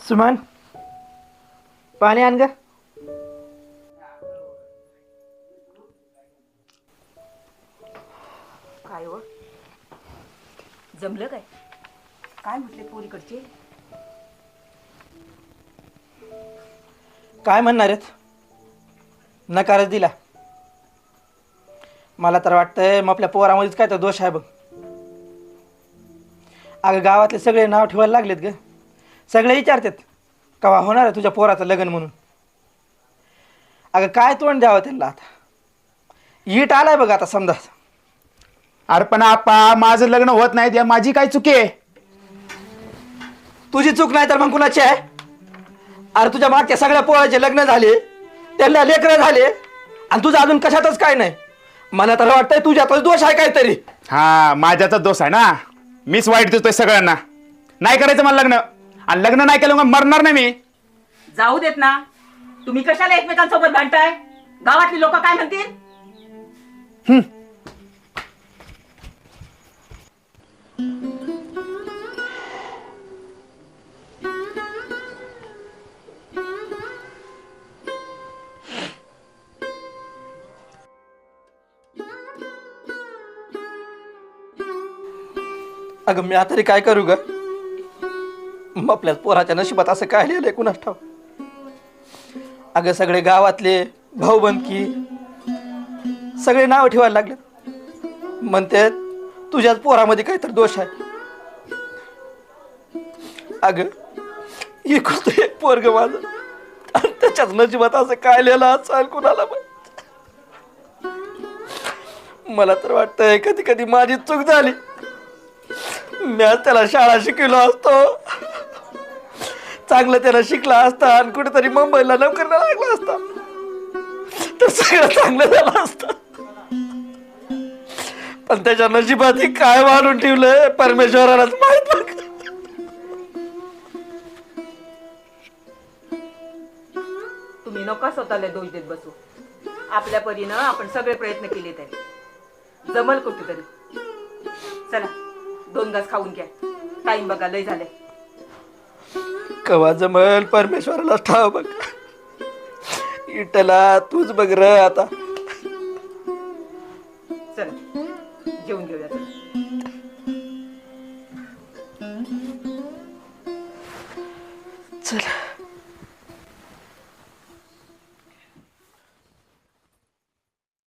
सुमन पाणी आण ग. काय हो जमलं काय? काय म्हटले पोरीकडचे? काय म्हणणार आहेत? नकारच दिला. मला तर वाटतंय मग आपल्या पोरामध्येच काय तर दोष आहे बघ. अगं गावातले सगळे नाव ठेवायला लागलेत ग. सगळे विचारतात केव्हा होणार आहे तुझ्या पोराचं लग्न म्हणून. अगं काय तोंड द्यावं त्यांना आता. ईट आलाय बघ आता समजा. अरे पण आपा माझं लग्न होत नाही, त्या माझी काय चुकी आहे? तुझी चूक नाही तर मग कुणाची आहे? अरे तुझ्या मागच्या सगळ्या पोराचे लग्न झाले, त्यांना लेकरं झाले आणि तुझं अजून कशातच काय नाही. मला तर वाटतंय तुझ्यातच दोष आहे काहीतरी. हा माझ्याचाच दोष आहे ना. मीच वाईट दिसतोय सगळ्यांना. नाही करायचं मला लग्न, आणि लग्न नाही केलं मग मरणार नाही मी. जाऊ देत ना. तुम्ही कशाला एकमेकांसोबत भांडताय? गावातली लोक काय म्हणतील? अगं मी आता तरी काय करू ग? मग आपल्या पोराच्या नशिबात असं काय लिहिलंय कुणास ठाव. अगं सगळे गावातले भाऊबंदकी सगळे नाव ठेवायला लागले. म्हणते तुझ्याच पोरामध्ये काहीतरी दोष आहे. अगं इकडचं एक पोरग माझं, आणि त्याच्याच नशिबात असं काय लिहिलं असेल कुणाला पण. मला तर वाटतंय कधी कधी माझी चूक झाली. मी आज त्याला शाळा शिकवलो असतो, चांगलं त्याला शिकला असता आणि कुठेतरी मुंबईला नोकरीला लागला असता तर सगळं चांगलं झालं असतं. पण त्याच्या नशिबात काय वाढून ठेवलंय परमेश्वरालाच माहित बघ. तुम्ही नका स्वतःला दोष देत बसू. आपल्या परीनं आपण सगळे प्रयत्न केले तरी जमल कुठेतरी. चला 2 घास खाऊन घ्या. टाइम बघा लय झालंय. कवा जमल परमेश्वराला ठाव बघ. इटला तूच बघ र आता. चला जेवून घेऊया. चला.